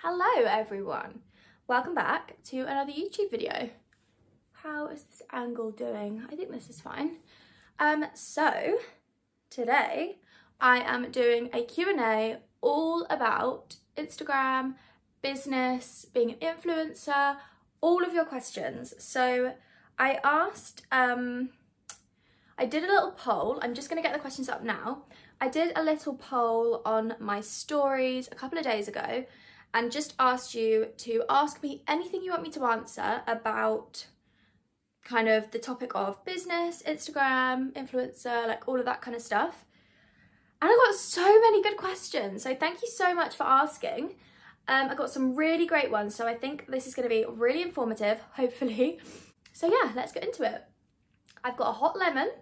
Hello everyone, welcome back to another YouTube video. How is this angle doing? I think this is fine. So today I am doing a Q&A all about Instagram, business, being an influencer, all of your questions. So I asked, I did a little poll. I'm just going to get the questions up now. I did a little poll on my stories a couple of days ago and just asked you to ask me anything you want me to answer about kind of the topic of business, Instagram, influencer, like all of that kind of stuff. And I got so many good questions. So thank you so much for asking. I got some really great ones. So I think this is going to be really informative, hopefully. So yeah, let's get into it. I've got a hot lemon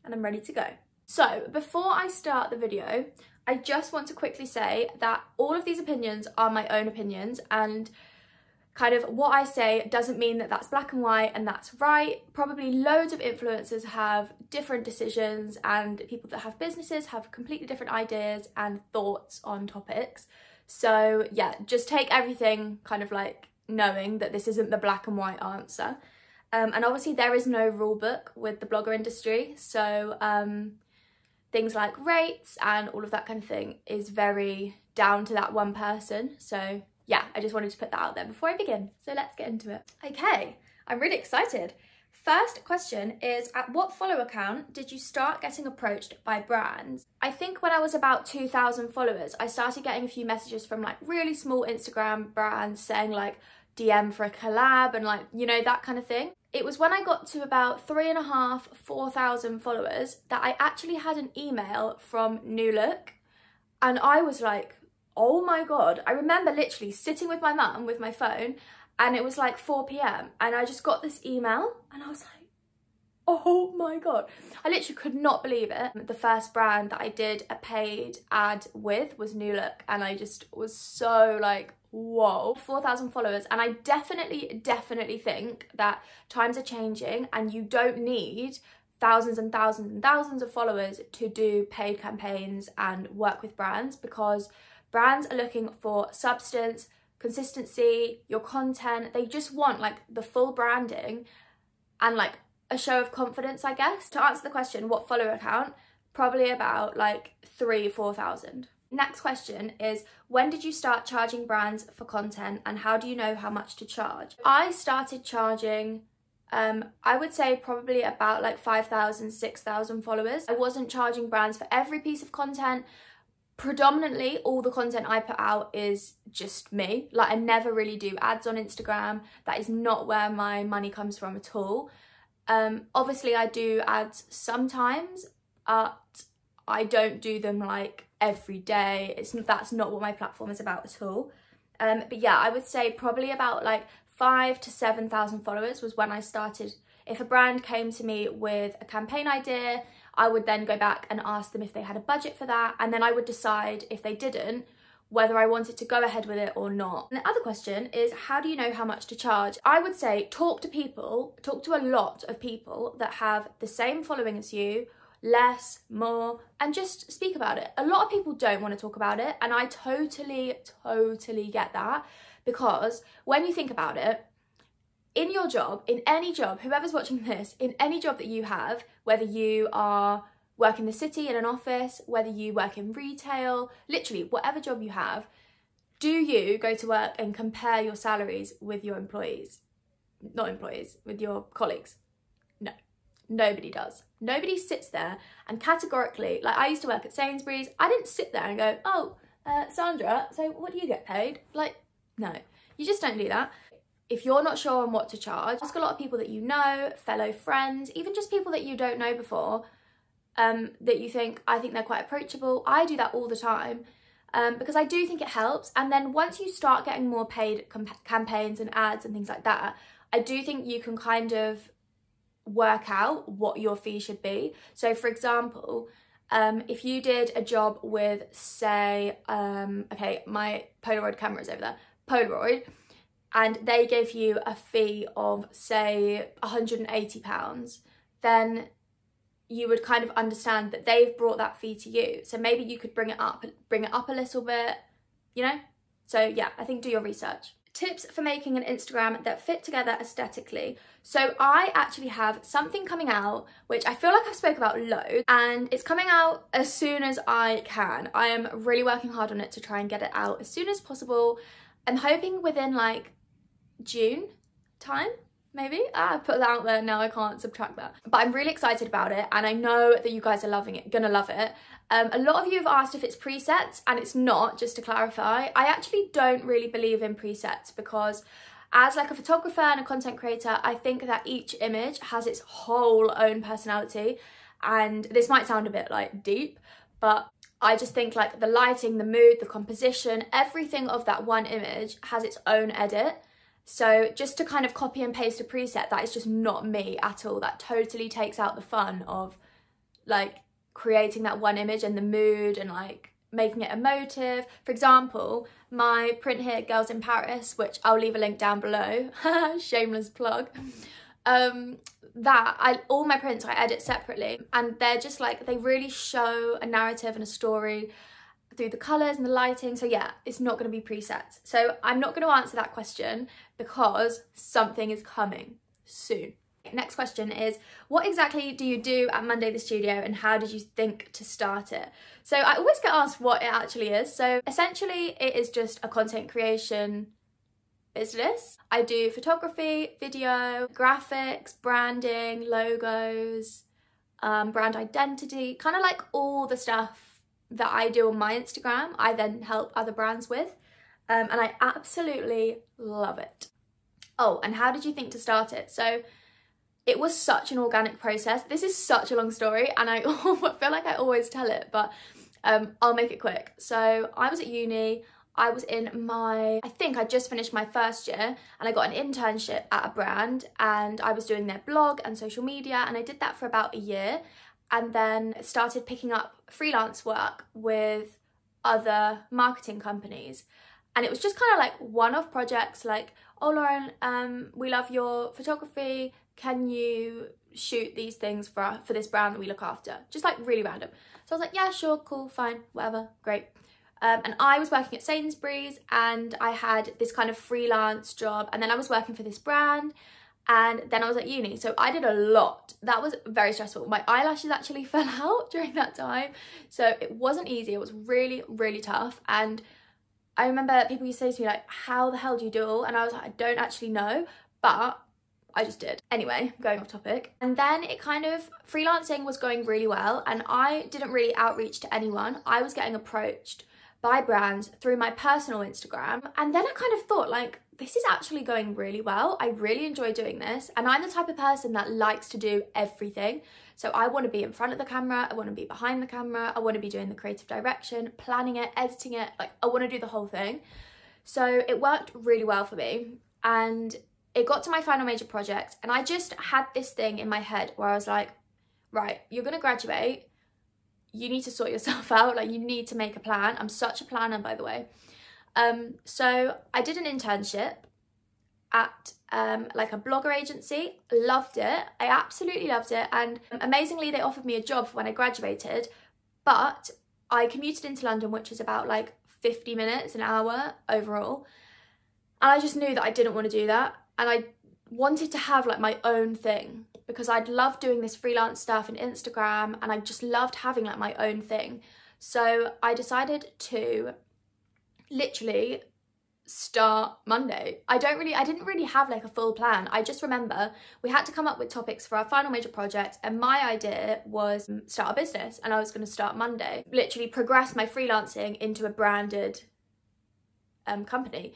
and I'm ready to go. So before I start the video, I just want to quickly say that all of these opinions are my own opinions, and kind of what I say doesn't mean that that's black and white and that's right. Probably loads of influencers have different decisions, and people that have businesses have completely different ideas and thoughts on topics. So yeah, just take everything kind of like knowing that this isn't the black and white answer. And obviously there is no rule book with the blogger industry, so things like rates and all of that kind of thing is very down to that one person. So yeah, I just wanted to put that out there before I begin. So let's get into it. Okay, I'm really excited. First question is, at what follower count did you start getting approached by brands? I think when I was about 2,000 followers, I started getting a few messages from like really small Instagram brands saying like DM for a collab and like, you know, that kind of thing. It was when I got to about 3,500, 4,000 followers that I actually had an email from New Look, and I was like, oh my God. I remember literally sitting with my mum with my phone, and it was like 4 p.m. and I just got this email and I was like, oh my God. I literally could not believe it. The first brand that I did a paid ad with was New Look, and I just was so like, whoa. 4,000 followers, and I definitely think that times are changing and you don't need thousands and thousands and thousands of followers to do paid campaigns and work with brands, because brands are looking for substance, consistency, your content. They just want like the full branding and like a show of confidence, I guess. To answer the question, what follower count? Probably about like 3,000-4,000. Next question is, when did you start charging brands for content, and how do you know how much to charge? I started charging, I would say probably about like 5,000, 6,000 followers. I wasn't charging brands for every piece of content. Predominantly all the content I put out is just me. Like I never really do ads on Instagram. That is not where my money comes from at all. Obviously I do ads sometimes, but I don't do them like every day. That's not what my platform is about at all. But yeah, I would say probably about like 5,000 to 7,000 followers was when I started. If a brand came to me with a campaign idea, I would then go back and ask them if they had a budget for that, and then I would decide, if they didn't, whether I wanted to go ahead with it or not. And the other question is, how do you know how much to charge? I would say talk to a lot of people that have the same following as you, less, more, and just speak about it. A lot of people don't want to talk about it, and I totally get that, because when you think about it, in your job, in any job, whoever's watching this, in any job that you have, whether you are work in the city in an office, whether you work in retail, literally whatever job you have, do you go to work and compare your salaries with your employees? Not employees, with your colleagues? No, nobody does. Nobody sits there and categorically, like I used to work at Sainsbury's, I didn't sit there and go, oh, Sandra, so what do you get paid? Like, no, you just don't do that. If you're not sure on what to charge, ask a lot of people that you know, fellow friends, even just people that you don't know before, that you think, I think they're quite approachable. I do that all the time, because I do think it helps. And then once you start getting more paid campaigns and ads and things like that, I do think you can kind of work out what your fee should be. So for example, if you did a job with, say, okay, my Polaroid camera is over there, Polaroid, and they gave you a fee of, say, £180, then you would kind of understand that they've brought that fee to you. So maybe you could bring it up a little bit, you know? So yeah, I think do your research. Tips for making an Instagram that fit together aesthetically. So I actually have something coming out, which I feel like I've spoke about loads, and it's coming out as soon as I can. I am really working hard on it to try and get it out as soon as possible. I'm hoping within like June time, maybe. I put that out there, now I can't subtract that. But I'm really excited about it, and I know that you guys are loving it, gonna love it. A lot of you have asked if it's presets, and it's not, just to clarify. I actually don't really believe in presets because as like a photographer and a content creator, I think that each image has its whole own personality. And this might sound a bit like deep, but I just think like the lighting, the mood, the composition, everything of that one image has its own edit. So just to kind of copy and paste a preset, that is just not me at all. That totally takes out the fun of like creating that one image and the mood and like making it emotive. For example, my print here, Girls in Paris, which I'll leave a link down below, shameless plug, all my prints I edit separately, and they're just like, they really show a narrative and a story through the colours and the lighting. So yeah, it's not going to be presets. So I'm not going to answer that question because something is coming soon. Next question is, what exactly do you do at Monday the Studio and how did you think to start it? So I always get asked what it actually is. So essentially it is just a content creation business. I do photography, video, graphics, branding, logos, brand identity, kind of like all the stuff that I do on my Instagram, I then help other brands with, and I absolutely love it. Oh, and how did you think to start it? So it was such an organic process. This is such a long story and I feel like I always tell it, but I'll make it quick. So I was at uni, I was in my, I think I just finished my first year, and I got an internship at a brand and I was doing their blog and social media, and I did that for about a year, and then started picking up freelance work with other marketing companies. And it was just kind of like one-off projects like, oh Lauren, we love your photography, can you shoot these things for this brand that we look after? Just like really random. So I was like, yeah, sure, cool, fine, whatever, great. And I was working at Sainsbury's and I had this kind of freelance job, and then I was working for this brand, and then I was at uni. So I did a lot. That was very stressful. My eyelashes actually fell out during that time. So it wasn't easy. It was really, really tough. And I remember people used to say to me like, how the hell do you do it all? And I was like, I don't actually know, but I just did. Anyway, going off topic. And then it kind of, freelancing was going really well and I didn't really outreach to anyone. I was getting approached by brands through my personal Instagram. And then I kind of thought like, this is actually going really well. I really enjoy doing this. And I'm the type of person that likes to do everything. So I want to be in front of the camera, I want to be behind the camera, I want to be doing the creative direction, planning it, editing it, like I want to do the whole thing. So it worked really well for me. And it got to my final major project and I just had this thing in my head where I was like, right, you're going to graduate, you need to sort yourself out, like you need to make a plan. I'm such a planner, by the way. So I did an internship at like a blogger agency, loved it, I absolutely loved it, and amazingly they offered me a job when I graduated, but I commuted into London, which is about like 50 minutes, an hour overall, and I just knew that I didn't want to do that, and I wanted to have like my own thing because I'd loved doing this freelance stuff and Instagram, and I just loved having like my own thing. So I decided to literally start Monday. I didn't really have like a full plan. I just remember we had to come up with topics for our final major project, and my idea was start a business, and I was going to start Monday, literally progress my freelancing into a branded company.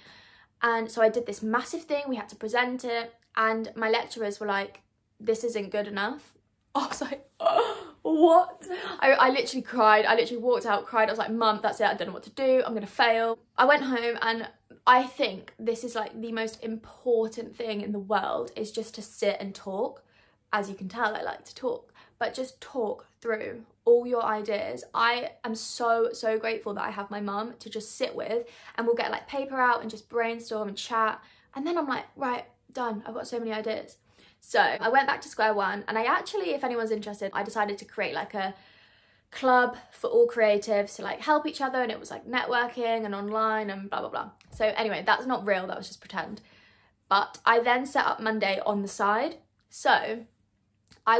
And so I did this massive thing, we had to present it, and my lecturers were like, this isn't good enough. I was like, oh, what? I literally cried. I literally walked out, cried. I was like, Mum, that's it, I don't know what to do, I'm gonna fail. I went home, and I think this is like the most important thing in the world, is just to sit and talk. As you can tell, I like to talk, but just talk through all your ideas. I am so grateful that I have my mum to just sit with, and we'll get like paper out and just brainstorm and chat, and then I'm like, right, done, I've got so many ideas. So I went back to square one, and I actually, if anyone's interested, I decided to create like a club for all creatives to like help each other, and it was like networking and online and blah blah blah. So anyway, that's not real, that was just pretend. But I then set up Monday on the side. So I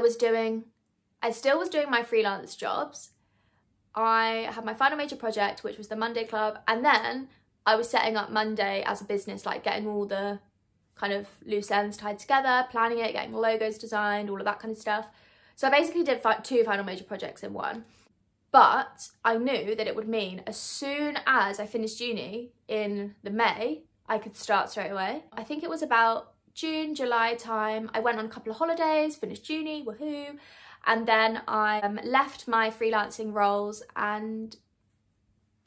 still was doing my freelance jobs. I had my final major project, which was the Monday Club, and then I was setting up Monday as a business, like getting all the kind of loose ends tied together, planning it, getting the logos designed, all of that kind of stuff. So I basically did 2 final major projects in one. But I knew that it would mean as soon as I finished uni in the May, I could start straight away. I think it was about June, July time. I went on a couple of holidays, finished uni, woohoo. And then I left my freelancing roles and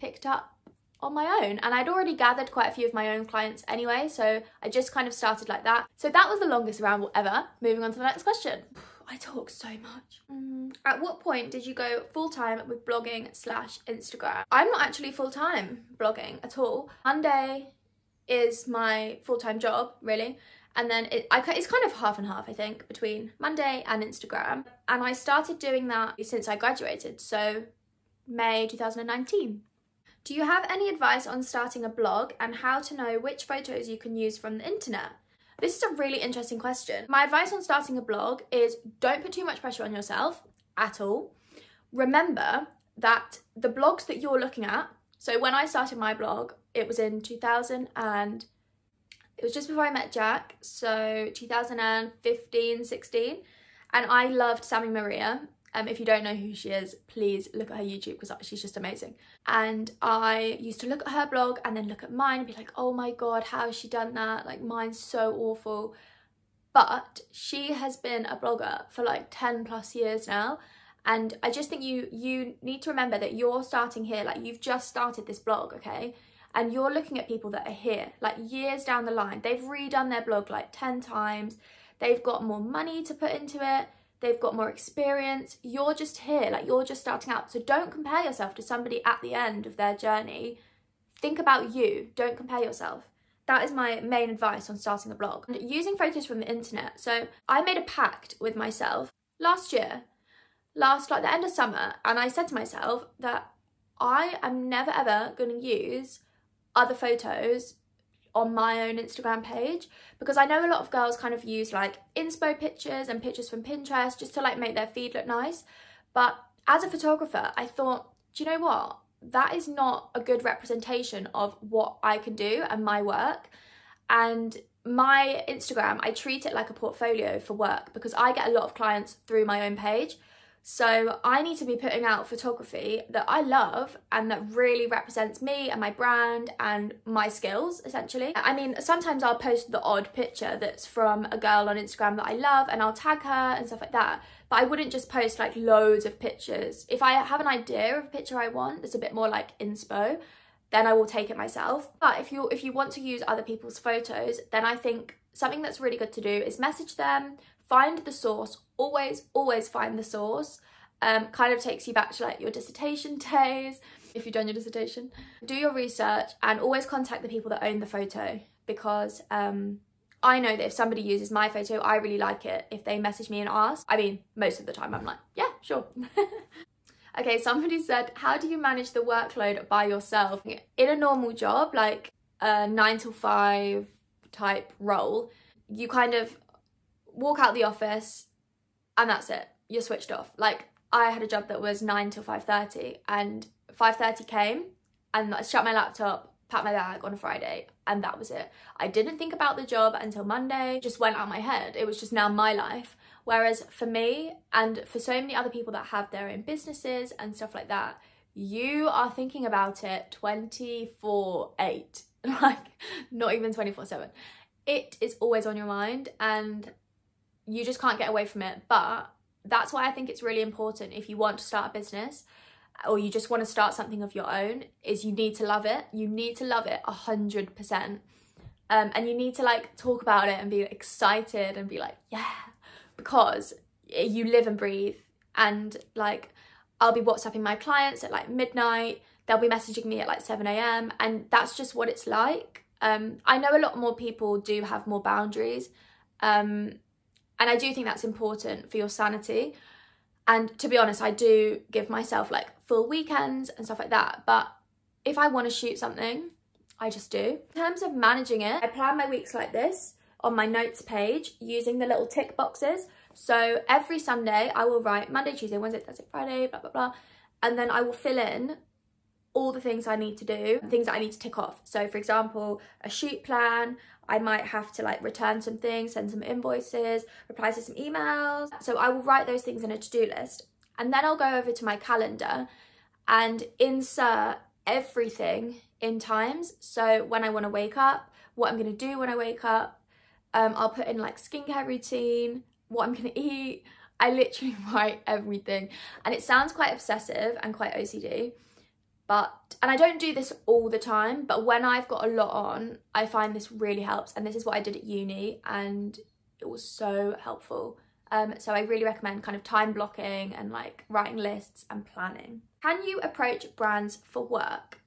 picked up on my own. And I'd already gathered quite a few of my own clients anyway, so I just kind of started like that. So that was the longest ramble ever. Moving on to the next question. I talk so much. At what point did you go full-time with blogging/Instagram? I'm not actually full-time blogging at all. Monday is my full-time job, really. And then it's kind of half and half, I think, between Monday and Instagram. And I started doing that since I graduated, so May 2019. Do you have any advice on starting a blog and how to know which photos you can use from the internet? This is a really interesting question. My advice on starting a blog is don't put too much pressure on yourself at all. Remember that the blogs that you're looking at, so when I started my blog, it was in 2000 and it was just before I met Jack, so 2015, 16, and I loved Sammy Maria. If you don't know who she is, please look at her YouTube because she's just amazing. And I used to look at her blog and then look at mine and be like, oh my God, how has she done that? Like, mine's so awful. But she has been a blogger for like 10 plus years now. And I just think you need to remember that you're starting here, like you've just started this blog, okay? And you're looking at people that are here, like years down the line. They've redone their blog like 10 times. They've got more money to put into it. They've got more experience. You're just here, like you're just starting out. So don't compare yourself to somebody at the end of their journey. Think about you, don't compare yourself. That is my main advice on starting a blog. And using photos from the internet. So I made a pact with myself last year, like the end of summer, and I said to myself that I am never ever gonna use other photos on my own Instagram page, because I know a lot of girls kind of use like inspo pictures and pictures from Pinterest just to like make their feed look nice. But as a photographer, I thought, do you know what? That is not a good representation of what I can do and my work. And my Instagram, I treat it like a portfolio for work because I get a lot of clients through my own page. So I need to be putting out photography that I love and that really represents me and my brand and my skills, essentially. I mean, sometimes I'll post the odd picture that's from a girl on Instagram that I love and I'll tag her and stuff like that. But I wouldn't just post like loads of pictures. If I have an idea of a picture I want that's a bit more like inspo, then I will take it myself. But if you want to use other people's photos, then I think something that's really good to do is message them, find the source, always find the source. Kind of takes you back to like your dissertation days, if you've done your dissertation. Do your research and always contact the people that own the photo, because I know that if somebody uses my photo, I really like it. If they message me and ask, I mean, most of the time I'm like, yeah, sure. Okay, somebody said, how do you manage the workload by yourself? In a normal job, like a 9 to 5 type role, you kind of walk out the office and that's it. You're switched off. Like I had a job that was 9 till 5:30 and 5:30 came and I shut my laptop, packed my bag on a Friday, and that was it. I didn't think about the job until Monday, just went out my head. It was just now my life. Whereas for me and for so many other people that have their own businesses and stuff like that, you are thinking about it 24/8, like not even 24/7. It is always on your mind and you just can't get away from it. But that's why I think it's really important, if you want to start a business or you just want to start something of your own, is you need to love it. You need to love it 100%. And you need to like talk about it and be excited and be like, yeah, because you live and breathe. And like, I'll be WhatsApping my clients at like midnight. They'll be messaging me at like 7 AM. And that's just what it's like. I know a lot more people do have more boundaries. And I do think that's important for your sanity. And to be honest, I do give myself like full weekends and stuff like that. But if I want to shoot something, I just do. In terms of managing it, I plan my weeks like this on my notes page using the little tick boxes. So every Sunday I will write Monday, Tuesday, Wednesday, Thursday, Friday, blah, blah, blah. And then I will fill in all the things I need to do, things that I need to tick off. So for example, a shoot plan, I might have to like return some things, send some invoices, reply to some emails. So I will write those things in a to-do list. And then I'll go over to my calendar and insert everything in times. So when I want to wake up, what I'm going to do when I wake up, I'll put in like skincare routine, what I'm going to eat. I literally write everything. And it sounds quite obsessive and quite OCD. And I don't do this all the time, but when I've got a lot on, I find this really helps. And this is what I did at uni and it was so helpful. So I really recommend kind of time blocking and like writing lists and planning. Can you approach brands for work?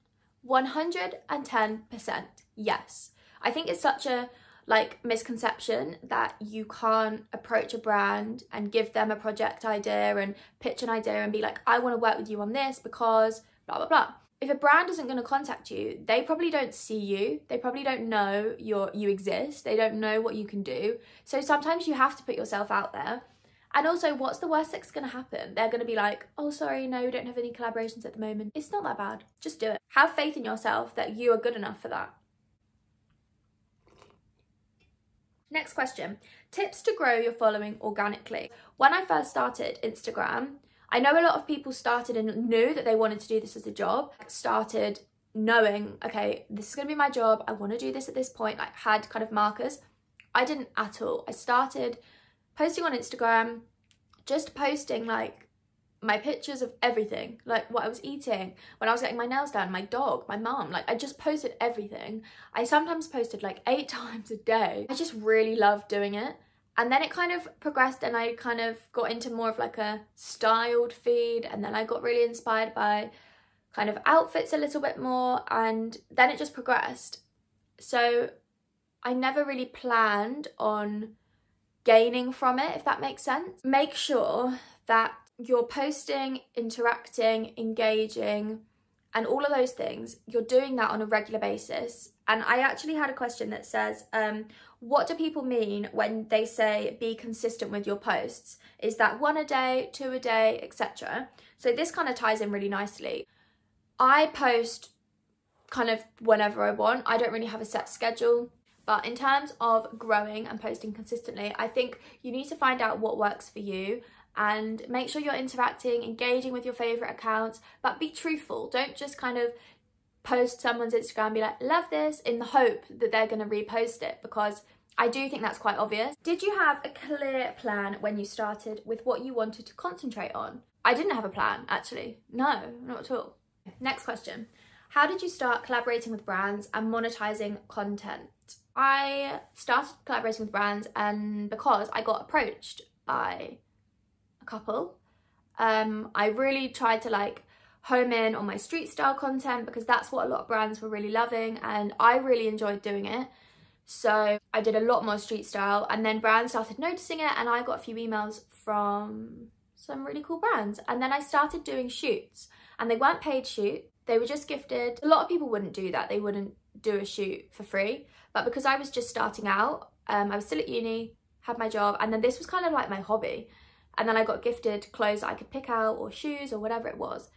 110% yes. I think it's such a like misconception that you can't approach a brand and give them a project idea and pitch an idea and be like, I want to work with you on this because blah, blah, blah. If a brand isn't going to contact you, they probably don't see you. They probably don't know you exist. They don't know what you can do. So sometimes you have to put yourself out there. And also, what's the worst that's going to happen? They're going to be like, oh, sorry, no, we don't have any collaborations at the moment. It's not that bad. Just do it. Have faith in yourself that you are good enough for that. Next question. Tips to grow your following organically. When I first started Instagram, I know a lot of people started and knew that they wanted to do this as a job, started knowing, okay, this is going to be my job. I want to do this at this point, like had kind of markers. I didn't at all. I started posting on Instagram, just posting like my pictures of everything, like what I was eating, when I was getting my nails done, my dog, my mum, like I just posted everything. I sometimes posted like 8 times a day. I just really loved doing it. And then it kind of progressed and I kind of got into more of like a styled feed, and then I got really inspired by kind of outfits a little bit more, and then it just progressed. So I never really planned on gaining from it, if that makes sense. Make sure that you're posting, interacting, engaging, and all of those things, you're doing that on a regular basis. And I actually had a question that says, what do people mean when they say be consistent with your posts? Is that 1 a day, 2 a day, etc.? So this kind of ties in really nicely. I post kind of whenever I want. I don't really have a set schedule. But in terms of growing and posting consistently, I think you need to find out what works for you and make sure you're interacting, engaging with your favourite accounts, but be truthful. Don't just kind of post someone's Instagram and be like, love this, in the hope that they're going to repost it, because I do think that's quite obvious. Did you have a clear plan when you started with what you wanted to concentrate on? I didn't have a plan, actually. No, not at all. Next question. How did you start collaborating with brands and monetizing content? I started collaborating with brands and because I got approached by a couple. I really tried to like home in on my street style content because that's what a lot of brands were really loving and I really enjoyed doing it. So I did a lot more street style, and then brands started noticing it and I got a few emails from some really cool brands. And then I started doing shoots, and they weren't paid shoots, they were just gifted. A lot of people wouldn't do that. They wouldn't do a shoot for free. But because I was just starting out, I was still at uni, had my job, and then this was kind of like my hobby. And then I got gifted clothes that I could pick out, or shoes, or whatever it was.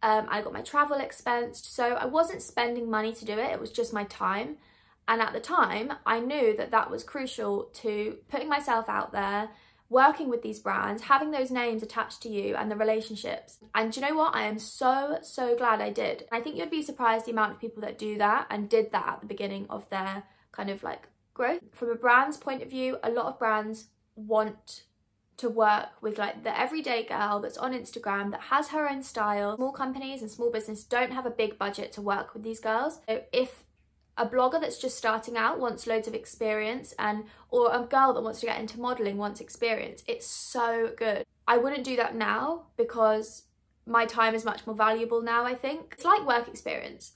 I got my travel expensed, so I wasn't spending money to do it, it was just my time. And at the time, I knew that that was crucial to putting myself out there, working with these brands, having those names attached to you and the relationships. And do you know what? I am so, so glad I did. I think you'd be surprised the amount of people that do that and did that at the beginning of their kind of like growth. From a brand's point of view, a lot of brands want to work with like the everyday girl that's on Instagram that has her own style. Small companies and small business don't have a big budget to work with these girls. So if a blogger that's just starting out wants loads of experience, or a girl that wants to get into modelling wants experience, it's so good. I wouldn't do that now because my time is much more valuable now, I think. It's like work experience.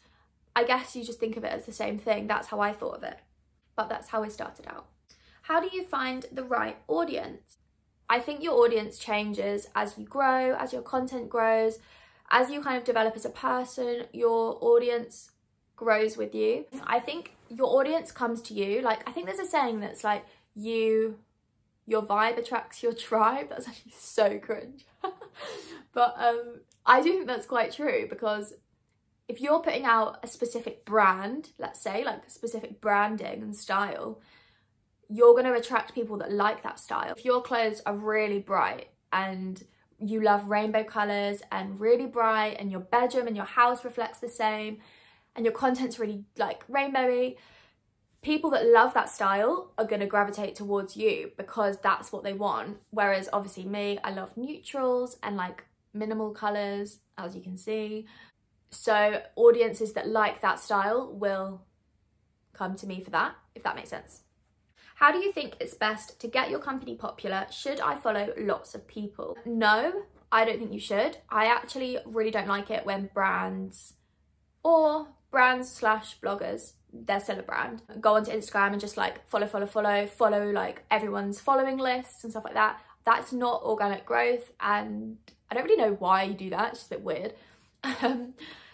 I guess you just think of it as the same thing. That's how I thought of it. But that's how I started out. How do you find the right audience? I think your audience changes as you grow, as your content grows, as you kind of develop as a person, your audience grows with you. I think your audience comes to you. Like, I think there's a saying that's like, your vibe attracts your tribe. That's actually so cringe. But I do think that's quite true, because if you're putting out a specific brand, let's say like a specific branding and style, you're going to attract people that like that style. If your clothes are really bright and you love rainbow colours and really bright, and your bedroom and your house reflects the same, and your content's really like rainbowy, people that love that style are going to gravitate towards you because that's what they want. Whereas obviously me, I love neutrals and like minimal colours, as you can see. So audiences that like that style will come to me for that, if that makes sense. How do you think it's best to get your company popular? Should I follow lots of people? No, I don't think you should. I actually really don't like it when brands or brands/bloggers, they're still a brand, go onto Instagram and just like follow like everyone's following lists and stuff like that. That's not organic growth, and I don't really know why you do that. It's just a bit weird.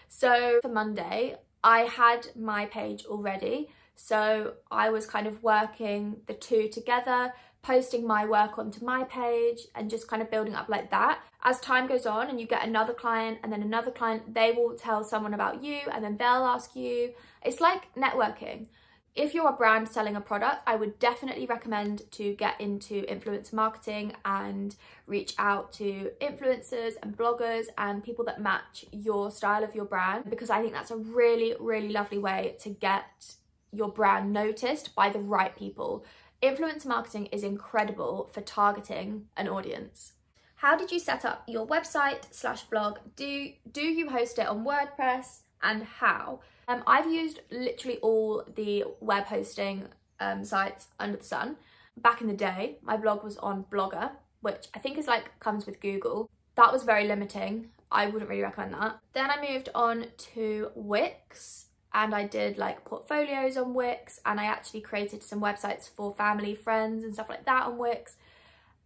So for Monday, I had my page already. So I was kind of working the two together, posting my work onto my page and just kind of building up like that. As time goes on and you get another client and then another client, they will tell someone about you and then they'll ask you. It's like networking. If you're a brand selling a product, I would definitely recommend to get into influencer marketing and reach out to influencers and bloggers and people that match your style of your brand, because I think that's a really, really lovely way to get your brand noticed by the right people. Influencer marketing is incredible for targeting an audience. How did you set up your website/blog? Do you host it on WordPress, and how? I've used literally all the web hosting sites under the sun. Back in the day, my blog was on Blogger, which I think is like comes with Google. That was very limiting. I wouldn't really recommend that. Then I moved on to Wix, and I did like portfolios on Wix, and I actually created some websites for family, friends and stuff like that on Wix.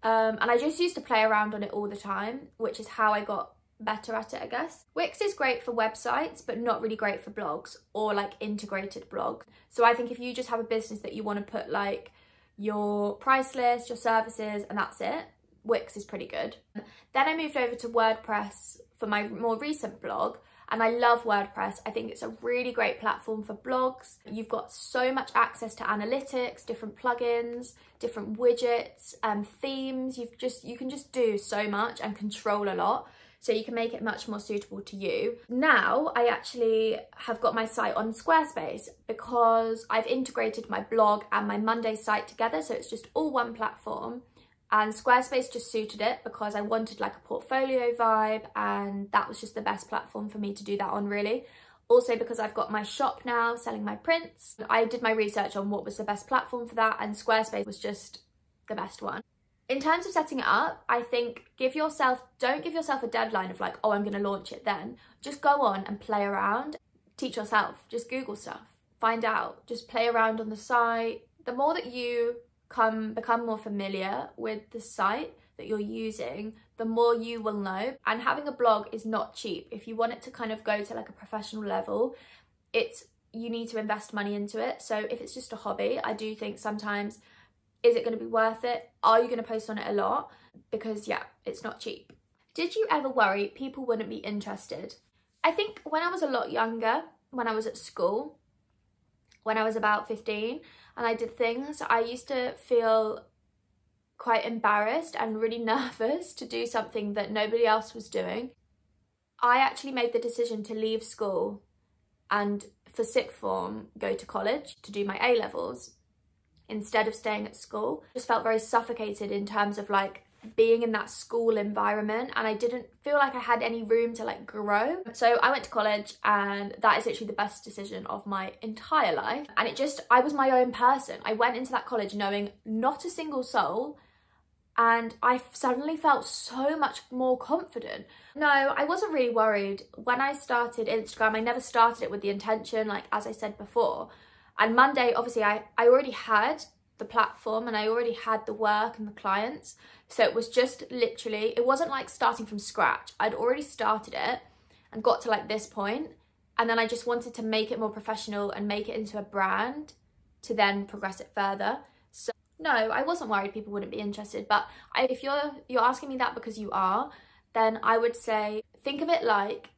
And I just used to play around on it all the time, which is how I got better at it, I guess. Wix is great for websites, but not really great for blogs or like integrated blogs. So I think if you just have a business that you want to put like your price list, your services, and that's it, Wix is pretty good. Then I moved over to WordPress for my more recent blog, and I love WordPress. I think it's a really great platform for blogs. You've got so much access to analytics, different plugins, different widgets, themes. You can just do so much and control a lot. So you can make it much more suitable to you. Now I actually have got my site on Squarespace because I've integrated my blog and my Monday site together. So it's just all one platform. And Squarespace just suited it because I wanted like a portfolio vibe, and that was just the best platform for me to do that on, really. Also because I've got my shop now selling my prints. I did my research on what was the best platform for that, and Squarespace was just the best one. In terms of setting it up, I think don't give yourself a deadline of like, oh, I'm going to launch it then. Just go on and play around. Teach yourself. Just Google stuff. Find out. Just play around on the site. The more that you become more familiar with the site that you're using, the more you will know. And having a blog is not cheap. If you want it to kind of go to like a professional level, you need to invest money into it. So if it's just a hobby, I do think sometimes, is it going to be worth it? Are you going to post on it a lot? Because yeah, it's not cheap. Did you ever worry people wouldn't be interested? I think when I was a lot younger, when I was at school, when I was about 15 and I did things, I used to feel quite embarrassed and really nervous to do something that nobody else was doing. I actually made the decision to leave school and for sixth form go to college to do my A-levels instead of staying at school. I just felt very suffocated in terms of like being in that school environment, and I didn't feel like I had any room to like grow. So I went to college, and that is literally the best decision of my entire life. And I was my own person. I went into that college knowing not a single soul, and I suddenly felt so much more confident. No, I wasn't really worried. When I started Instagram, I never started it with the intention, like as I said before. And Monday, obviously, I already had the platform and I already had the work and the clients. So it was just literally, it wasn't like starting from scratch. I'd already started it and got to like this point, and then I just wanted to make it more professional and make it into a brand to then progress it further. So no, I wasn't worried people wouldn't be interested, but if you're asking me that because you are, then I would say think of it like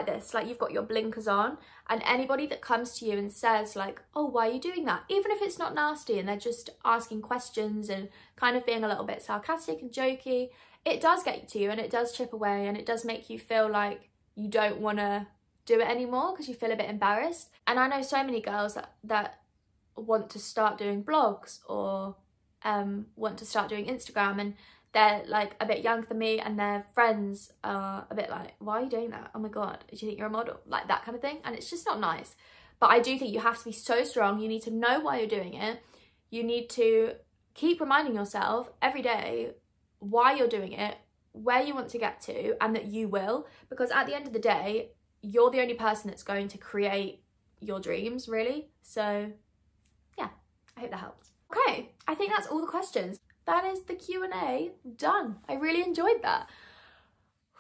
this, like you've got your blinkers on, and anybody that comes to you and says like, oh, why are you doing that, even if it's not nasty and they're just asking questions and kind of being a little bit sarcastic and jokey, it does get to you and it does chip away and it does make you feel like you don't want to do it anymore because you feel a bit embarrassed. And I know so many girls that want to start doing blogs or want to start doing Instagram, and they're like a bit younger than me and their friends are a bit like, why are you doing that? Oh my God, do you think you're a model? Like that kind of thing. And it's just not nice. But I do think you have to be so strong. You need to know why you're doing it. You need to keep reminding yourself every day why you're doing it, where you want to get to, and that you will. Because at the end of the day, you're the only person that's going to create your dreams, really. So yeah, I hope that helps. Okay, I think that's all the questions. That is the Q&A done. I really enjoyed that.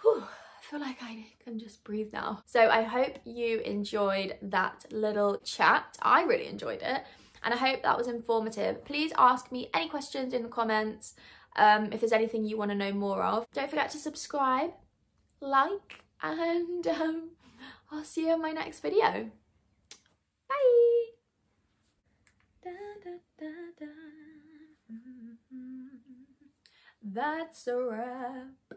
Whew, I feel like I can just breathe now. So I hope you enjoyed that little chat. I really enjoyed it, and I hope that was informative. Please ask me any questions in the comments. If there's anything you want to know more of. Don't forget to subscribe, like, and I'll see you in my next video. Bye! Da, da, da, da. That's a wrap.